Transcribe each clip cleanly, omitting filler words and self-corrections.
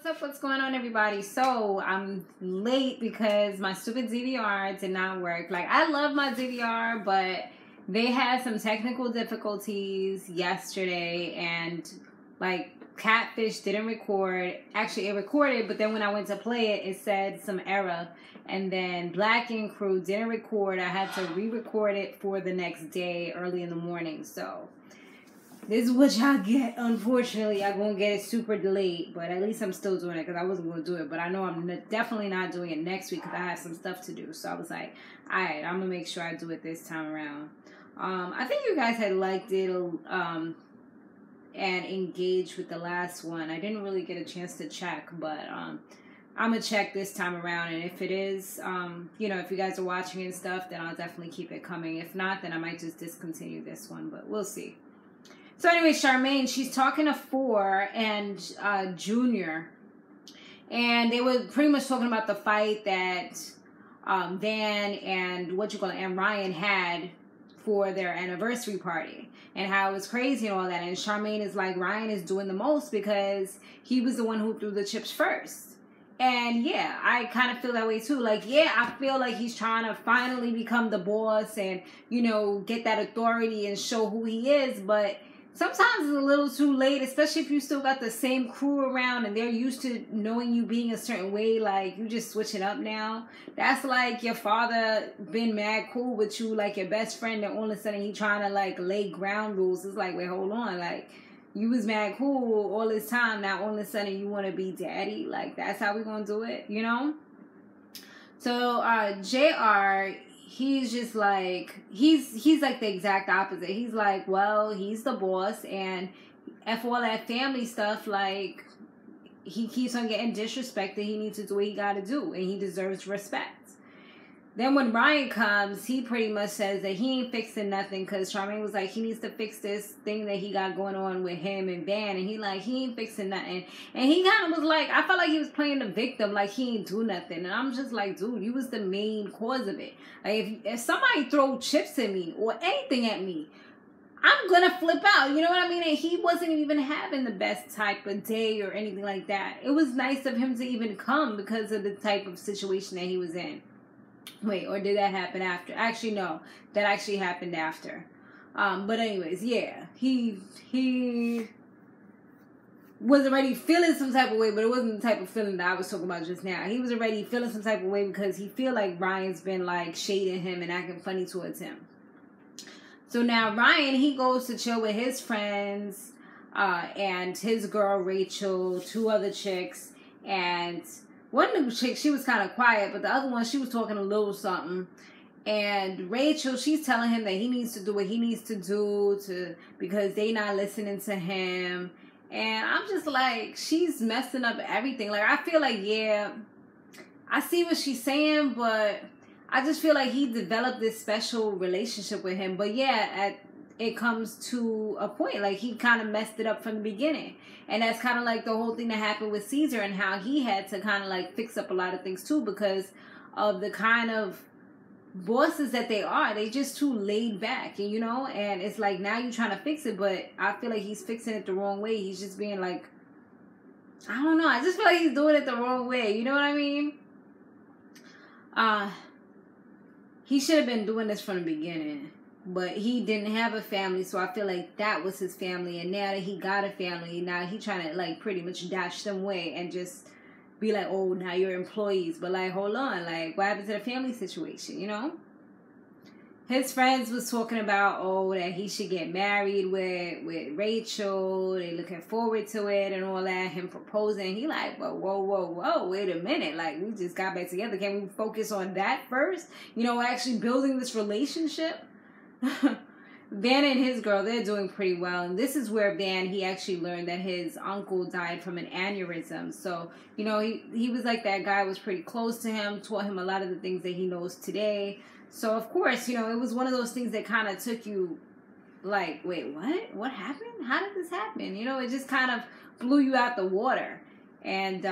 up? What's going on, everybody? So I'm late because my stupid DVR did not work. Like, I love my DVR, but they had some technical difficulties yesterday, and like Catfish didn't record. Actually, it recorded, but then when I went to play it, it said some error. And then Black and Crew didn't record. I had to re-record it for the next day early in the morning. So this is what y'all get. Unfortunately, I'm going to get it super delayed. But at least I'm still doing it because I wasn't going to do it. But I know I'm definitely not doing it next week because I have some stuff to do. So I was like, all right, I'm going to make sure I do it this time around. I think you guys had liked it and engaged with the last one. I didn't really get a chance to check, but I'm going to check this time around. And if it is, you know, if you guys are watching and stuff, then I'll definitely keep it coming. If not, then I might just discontinue this one, but we'll see. So anyway, Charmaine, she's talking to Phor and Junior, and they were pretty much talking about the fight that Van and Ryan had for their anniversary party, and how it was crazy and all that. And Charmaine is like, Ryan is doing the most because he was the one who threw the chips first. And yeah, I kind of feel that way too. Like, yeah, I feel like he's trying to finally become the boss and, you know, get that authority and show who he is. But sometimes it's a little too late, especially if you still got the same crew around and they're used to knowing you being a certain way. Like, you just switching up now. That's like your father been mad cool with you, like your best friend, and all of a sudden he trying to like lay ground rules. It's like, wait, hold on. Like, you was mad cool all this time. Now all of a sudden you want to be daddy. Like, that's how we gonna do it, you know? So JR, he's just like, he's like the exact opposite. He's like, well, he's the boss, and F all that family stuff, like, he keeps on getting disrespected. He needs to do what he got to do, and he deserves respect. Then when Ryan comes, he pretty much says that he ain't fixing nothing because Charmaine was like, he needs to fix this thing that he got going on with him and Van. And he like, he ain't fixing nothing. And he kind of was like, I felt like he was playing the victim, like he ain't do nothing. And I'm just like, dude, you was the main cause of it. Like, if somebody throw chips at me or anything at me, I'm going to flip out. You know what I mean? And he wasn't even having the best type of day or anything like that. It was nice of him to even come because of the type of situation that he was in. Wait, or did that happen after? Actually, no. That actually happened after. But anyways, yeah. He was already feeling some type of way, but it wasn't the type of feeling that I was talking about just now. He was already feeling some type of way because he feel like Ryan's been like shading him and acting funny towards him. So now Ryan, he goes to chill with his friends and his girl Rachel, two other chicks, and one of the chicks, she was kind of quiet, but the other one, she was talking a little something. And Rachel, she's telling him that he needs to do what he needs to do because they not listening to him. And I'm just like, she's messing up everything. Like, I feel like, yeah, I see what she's saying, but I just feel like he developed this special relationship with him. But yeah, it comes to a point, like he kind of messed it up from the beginning. And that's kind of like the whole thing that happened with Caesar and how he had to kind of like fix up a lot of things too because of the kind of bosses that they are. They just too laid back, you know? And it's like, now you're trying to fix it, but I feel like he's fixing it the wrong way. He's just being like, I don't know. I just feel like he's doing it the wrong way. You know what I mean? He should have been doing this from the beginning. But he didn't have a family, so I feel like that was his family. And now that he got a family, now he trying to, like, pretty much dash them away and just be like, oh, now you're employees. But, like, hold on. Like, what happened to the family situation, you know? His friends was talking about, oh, that he should get married with Rachel. They looking forward to it and all that. Him proposing. He like, well, whoa, wait a minute. Like, we just got back together. Can we focus on that first? You know, actually building this relationship? Van and his girl, they're doing pretty well. And this is where Van, he actually learned that his uncle died from an aneurysm. So, you know, he was like, that guy was pretty close to him, taught him a lot of the things that he knows today. So, of course, you know, it was one of those things that kind of took you like, wait, what? What happened? How did this happen? You know, it just kind of blew you out the water. And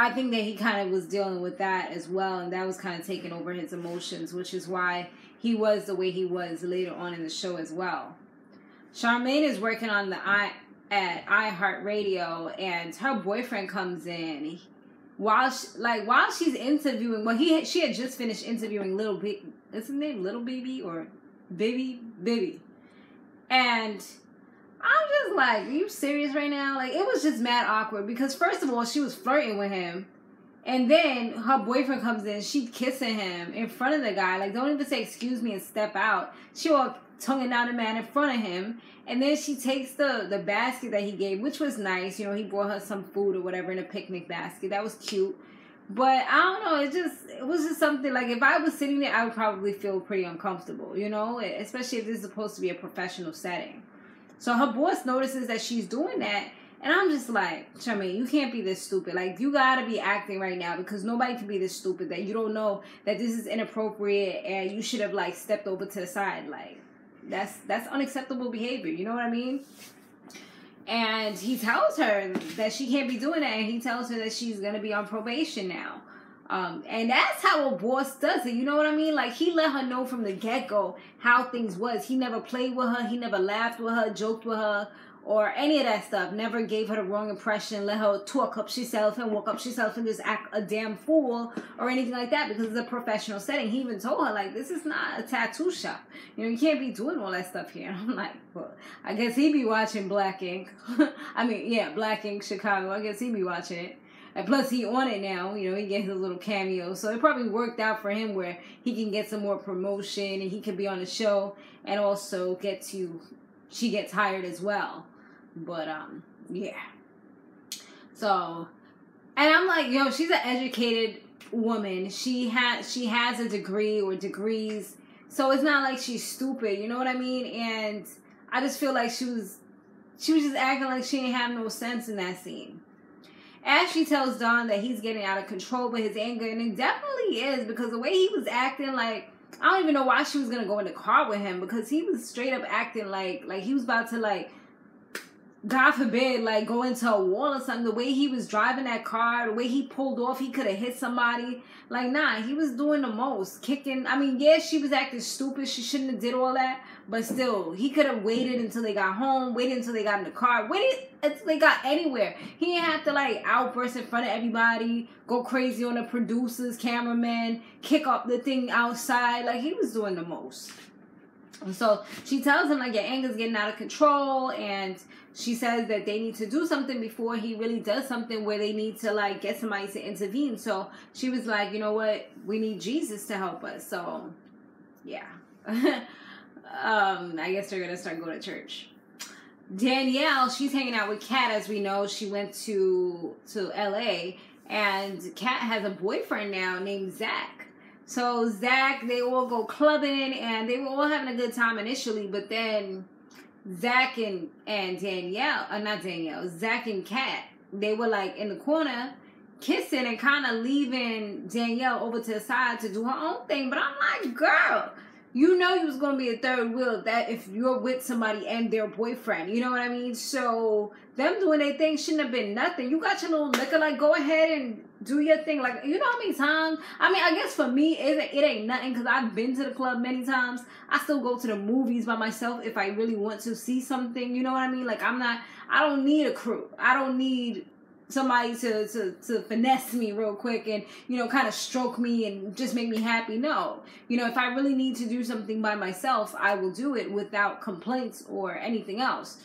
I think that he kind of was dealing with that as well, and that was kind of taking over his emotions, which is why he was the way he was later on in the show as well. Charmaine is working on the at Iheartradio, and her boyfriend comes in while she's interviewing. Well, she had just finished interviewing Is his name Little Bibby or Bibby? And I'm just like, are you serious right now? Like, it was just mad awkward because first of all, she was flirting with him. And then her boyfriend comes in, she kissing him in front of the guy. Like, don't even say excuse me and step out. She all tonguing down the man in front of him. And then she takes the basket that he gave, which was nice. You know, he brought her some food or whatever in a picnic basket. That was cute. But I don't know, it was just something, like, if I was sitting there, I would probably feel pretty uncomfortable, you know? Especially if this is supposed to be a professional setting. So her boss notices that she's doing that. And I'm just like, Charmaine, you can't be this stupid. Like, you gotta be acting right now because nobody can be this stupid that you don't know that this is inappropriate and you should have, like, stepped over to the side. Like, that's unacceptable behavior. You know what I mean? And he tells her that she can't be doing that. And he tells her that she's gonna be on probation now. And that's how a boss does it. You know what I mean? Like, he let her know from the get-go how things was. He never played with her. He never laughed with her, joked with her, or any of that stuff. Never gave her the wrong impression, let her talk up herself and walk up herself and just act a damn fool or anything like that because it's a professional setting. He even told her, like, this is not a tattoo shop. You know, you can't be doing all that stuff here. And I'm like, well, I guess he be watching Black Ink. I mean, yeah, Black Ink Chicago. I guess he be watching it. And plus, he on it now. You know, he gets his little cameo. So it probably worked out for him where he can get some more promotion and he can be on the show and also she gets hired as well. But, yeah. So, and I'm like, yo, she's an educated woman. She has a degree or degrees. So it's not like she's stupid, you know what I mean? And I just feel like she was just acting like she didn't have no sense in that scene. Ashley tells Don that he's getting out of control with his anger, and it definitely is because the way he was acting, like, I don't even know why she was going to go in the car with him because he was straight up acting like he was about to, like, God forbid, like, go into a wall or something. The way he was driving that car, the way he pulled off, he could have hit somebody. Like, nah, he was doing the most. Kicking. I mean, yeah, she was acting stupid. She shouldn't have did all that. But still, he could have waited until they got home, waited until they got in the car, waited until they got anywhere. He didn't have to, like, outburst in front of everybody, go crazy on the producers, cameramen, kick up the thing outside. Like, he was doing the most. So she tells him, like, your anger's getting out of control, and she says that they need to do something before he really does something where they need to, like, get somebody to intervene. So she was like, you know what, we need Jesus to help us. So, yeah. I guess they're going to start going to church. Danielle, she's hanging out with Kat, as we know. She went to LA, and Kat has a boyfriend now named Zach. So Zach, they all go clubbing, and they were all having a good time initially, but then Zach and Danielle, not Danielle, Zach and Kat, they were like in the corner kissing and kind of leaving Danielle over to the side to do her own thing. But I'm like, girl, you know you was going to be a third wheel if you're with somebody and their boyfriend. You know what I mean? So them doing their thing shouldn't have been nothing. You got your little liquor, like, go ahead and do your thing. Like, you know how many times? I mean, I guess for me, it ain't nothing because I've been to the club many times. I still go to the movies by myself if I really want to see something. You know what I mean? Like, I don't need a crew. I don't need somebody to finesse me real quick and, you know, kind of stroke me and just make me happy. No. You know, if I really need to do something by myself, I will do it without complaints or anything else.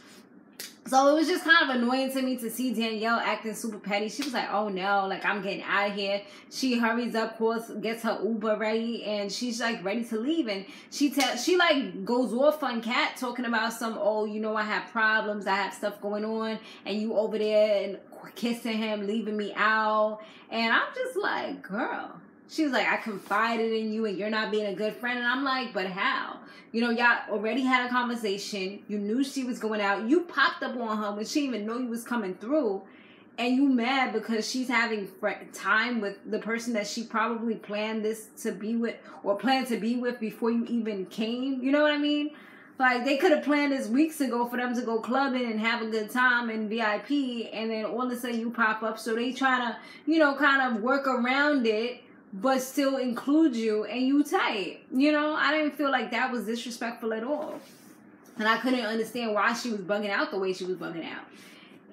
So it was just kind of annoying to me to see Danielle acting super petty. She was like, oh no, like, I'm getting out of here. She hurries up, gets her Uber ready, and she's like ready to leave. And she like goes off on Kat talking about some, oh, you know, I have problems, I have stuff going on, and you over there and kissing him, leaving me out. And I'm just like, girl. She was like, I confided in you and you're not being a good friend. And I'm like, but how? You know, y'all already had a conversation. You knew she was going out. You popped up on her when she didn't even know you was coming through. And you mad because she's having time with the person that she probably planned this to be with or planned to be with before you even came. You know what I mean? Like, they could have planned this weeks ago for them to go clubbing and have a good time in VIP. And then all of a sudden you pop up. So they trying to, you know, kind of work around it, but still include you and you tight. You know, I didn't feel like that was disrespectful at all. And I couldn't understand why she was bugging out the way she was bugging out.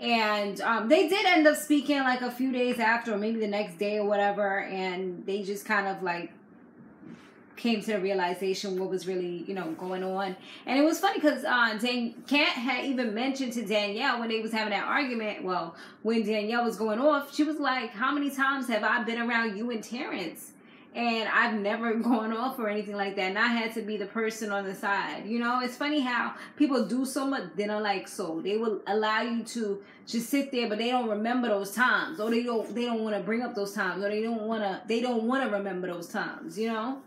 And they did end up speaking like a few days after, or maybe the next day or whatever. And they just kind of like came to the realization what was really, you know, going on. And it was funny because Kat had even mentioned to Danielle when they was having that argument. Well, when Danielle was going off, she was like, how many times have I been around you and Terrence? And I've never gone off or anything like that. And I had to be the person on the side. You know, it's funny how people do so much, then are like, so they will allow you to just sit there, but they don't remember those times. Or they don't want to bring up those times. Or they don't want to remember those times, you know?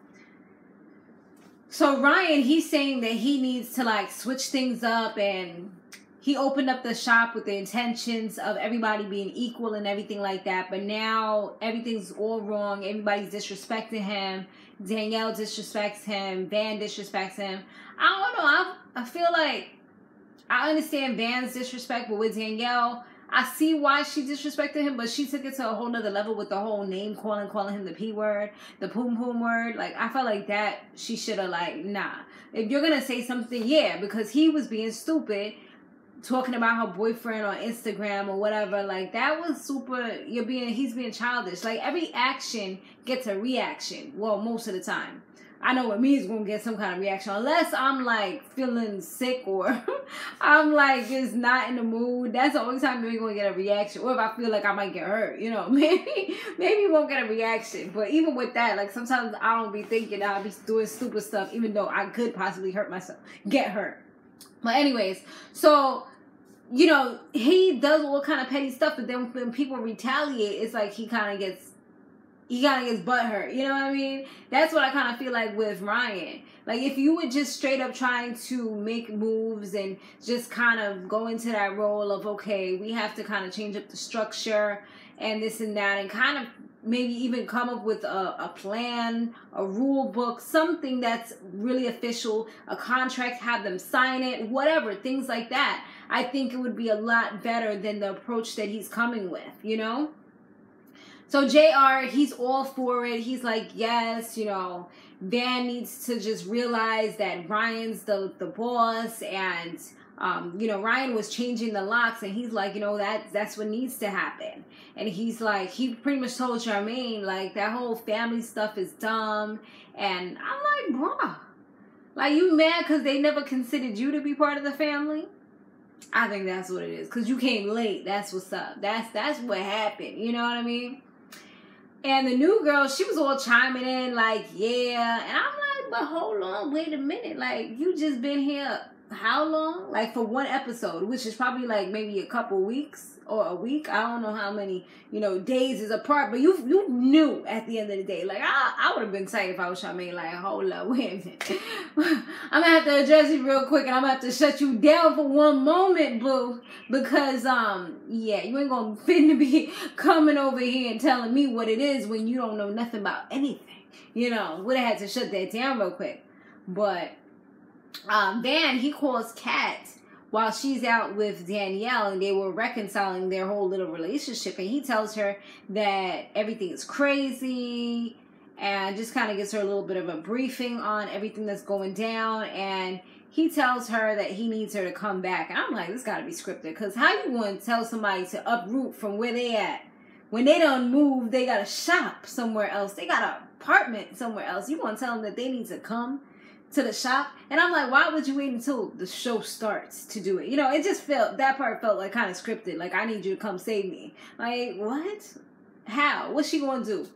So Ryan, he's saying that he needs to like switch things up, and he opened up the shop with the intentions of everybody being equal and everything like that. But now everything's all wrong. Everybody's disrespecting him. Danielle disrespects him. Van disrespects him. I don't know. I feel like I understand Van's disrespect, but with Danielle, I see why she disrespected him, but she took it to a whole nother level with the whole name calling him the P word, the poom poom word. Like, I felt like that she should have like, nah. If you're going to say something, yeah, because he was being stupid, talking about her boyfriend on Instagram or whatever. Like, that was super, he's being childish. Like, every action gets a reaction. Well, most of the time. I know with me is going to get some kind of reaction. Unless I'm, like, feeling sick or I'm, like, just not in the mood. That's the only time you're going to get a reaction. Or if I feel like I might get hurt, you know. Maybe you won't get a reaction. But even with that, like, sometimes I don't be thinking I'll be doing stupid stuff, even though I could possibly hurt myself. Get hurt. But anyways, so, you know, he does all kind of petty stuff. But then when people retaliate, it's like he kind of gets butthurt. You know what I mean? That's what I kind of feel like with Ryan. Like, if you were just straight up trying to make moves and just kind of go into that role of, okay, we have to kind of change up the structure and this and that, and kind of maybe even come up with a plan, a rule book, something that's really official, a contract, have them sign it, whatever, things like that. I think it would be a lot better than the approach that he's coming with, you know? So JR, he's all for it. He's like, yes, you know, Van needs to just realize that Ryan's the boss, and you know, Ryan was changing the locks, and he's like, you know, that's what needs to happen. And he's like, he pretty much told Charmaine, like, that whole family stuff is dumb. And I'm like, bruh, like, you mad because they never considered you to be part of the family? I think that's what it is, because you came late. That's what's up. That's what happened. You know what I mean? And the new girl, she was all chiming in like, yeah. And I'm like, but hold on, wait a minute. Like, you just been here how long? Like, for one episode, which is probably like maybe a couple weeks or a week. I don't know how many, you know, days is apart. But you knew at the end of the day. Like, I would have been tight if I was Charmaine. Like, hold up, wait a minute. I'm going to have to address you real quick. And I'm going to have to shut you down for one moment, boo. Because, yeah, you ain't going to be coming over here and telling me what it is when you don't know nothing about anything. You know, would have had to shut that down real quick. But Van, he calls Kat while she's out with Danielle, and they were reconciling their whole little relationship, and he tells her that everything is crazy, and just kind of gives her a little bit of a briefing on everything that's going down, and he tells her that he needs her to come back. And I'm like, this got to be scripted, because how you want to tell somebody to uproot from where they at? When they done move, they got a shop somewhere else, they got an apartment somewhere else. You want to tell them that they need to come to the shop? And I'm like, why would you wait until the show starts to do it? You know, it just felt, that part felt like kind of scripted. Like, I need you to come save me. Like, what? How? What's she going to do?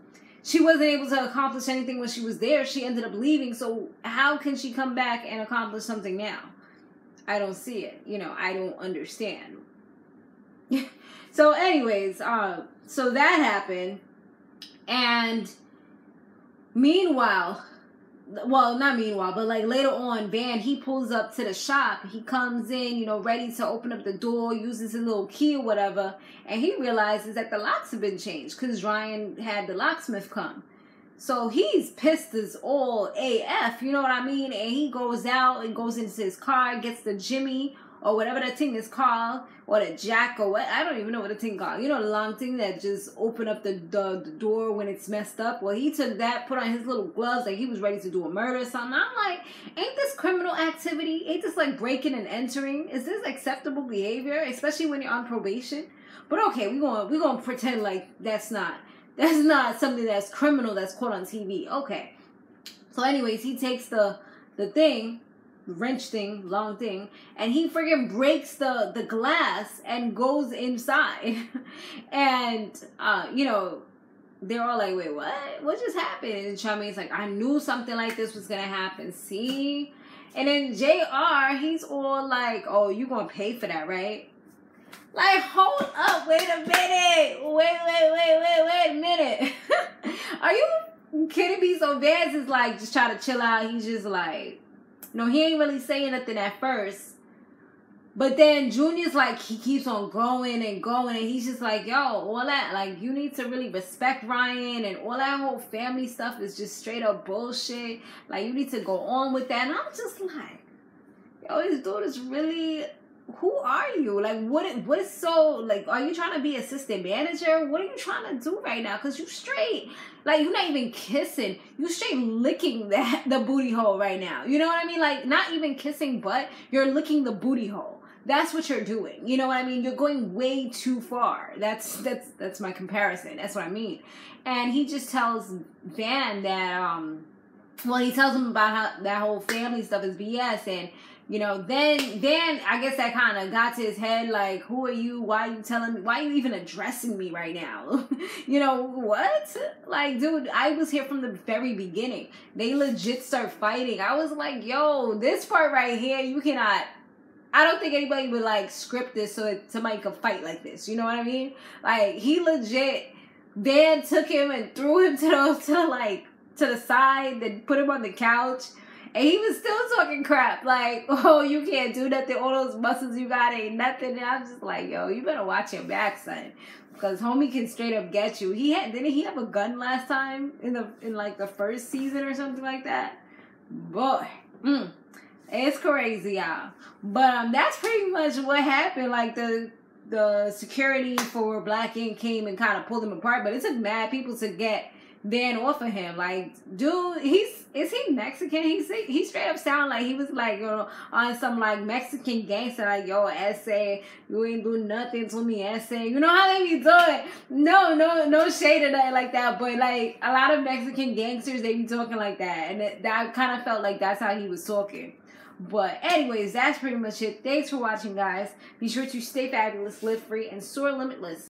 She wasn't able to accomplish anything when she was there. She ended up leaving. So how can she come back and accomplish something now? I don't see it. You know, I don't understand. So anyways, so that happened. And meanwhile, well, not meanwhile, but like later on, Van, he pulls up to the shop. He comes in, you know, ready to open up the door, uses his little key or whatever, and he realizes that the locks have been changed because Ryan had the locksmith come. So he's pissed as all AF, you know what I mean? And he goes out and goes into his car, gets the Jimmy or whatever that thing is called, or the jack, or what, I don't even know what the thing called. You know, the long thing that just open up the door when it's messed up. Well, he took that, put on his little gloves, like he was ready to do a murder or something. I'm like, ain't this criminal activity? Ain't this like breaking and entering? Is this acceptable behavior, especially when you're on probation? But okay, we're gonna pretend like that's not something that's criminal that's caught on TV. Okay. So anyways, he takes the thing, wrench thing, long thing, and he friggin' breaks the glass and goes inside. And you know, they're all like, wait, what just happened? And Charmaine's like, I knew something like this was gonna happen. See? And then JR, he's all like, oh, you gonna pay for that, right? Like, hold up, wait a minute. Wait a minute. Are you kidding me? So Vance is like, just try to chill out. He's just like, no, he ain't really saying nothing at first. But then Junior's like, he keeps on going and going. And he's just like, yo, all that, like, you need to really respect Ryan. And all that whole family stuff is just straight up bullshit. Like, you need to go on with that. And I'm just like, yo, this dude is really... Who are you? Like, what is so, like, are you trying to be assistant manager? What are you trying to do right now? Because you straight, like, you're not even kissing. You straight licking the booty hole right now. You know what I mean? Like, not even kissing butt. You're licking the booty hole. That's what you're doing. You know what I mean? You're going way too far. That's my comparison. That's what I mean. And he just tells Van that, well, he tells him about how that whole family stuff is BS. And, you know, then I guess that kind of got to his head, like, who are you? Why are you telling me? Why are you even addressing me right now? You know, what? Like, dude, I was here from the very beginning. They legit start fighting. I was like, yo, this part right here, you cannot... I don't think anybody would, like, script this so that somebody could fight like this. You know what I mean? Like, he legit... Van took him and threw him to the side, then put him on the couch. And he was still talking crap, like, oh, you can't do nothing, all those muscles you got ain't nothing. And I'm just like, yo, you better watch your back, son, because homie can straight up get you. Didn't he have a gun last time in like the first season or something like that? Boy, it's crazy, y'all. But that's pretty much what happened. Like, the security for Black Ink came and kind of pulled him apart, but it took mad people to get Van off of him. Like, dude, is he Mexican? He straight up sound like he was like, you know, on some like Mexican gangster, like, yo, essay, you ain't do nothing to me, essay. You know how they be doing? No shade or nothing like that. But like a lot of Mexican gangsters, they be talking like that, and that kind of felt like that's how he was talking. But anyways, that's pretty much it. Thanks for watching, guys. Be sure to stay fabulous, live free, and soar limitless.